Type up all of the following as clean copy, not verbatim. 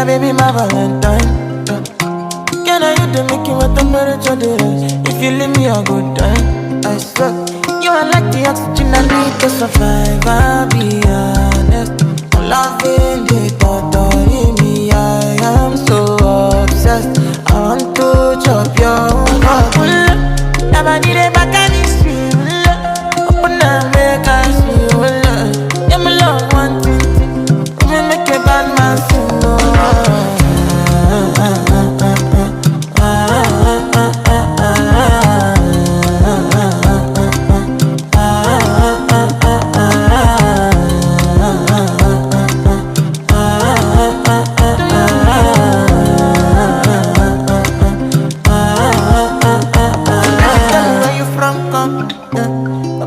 my baby, my Valentine. Can I you to make you what temperature there is? If you leave me a good time, I swear. You are like the oxygen I need to survive, I'll be honest. I'm loving the thought of me, I am so obsessed. I want to chop your heart. Never need a back and it's real. Open up, make us feel. Yeah, my love, one thing. We make a bad man sing, no.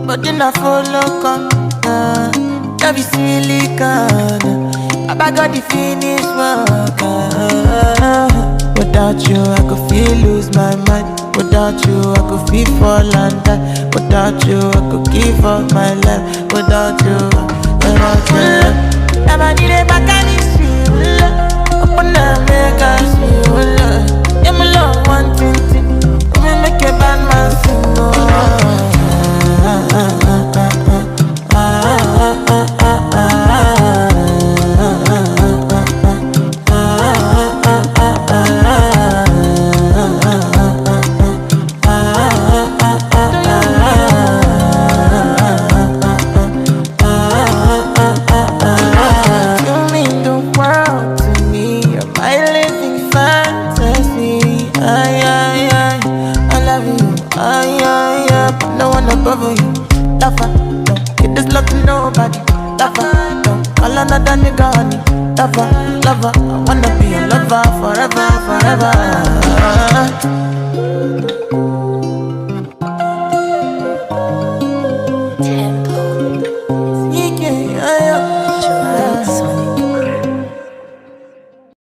But I follow come, yeah, be silicon. I got the finish work. Without you, I could feel lose my mind. Without you, I could feel fall and die. Without you, I could give up my life. Without you, never need a back and it's real. Open up, make us feel. Yeah, my love, one thing. We make a bad man sing, no. No one above you. Lover, don't give this love to nobody. Lover, don't call another nigga honey. Lover, I wanna be a lover forever, forever.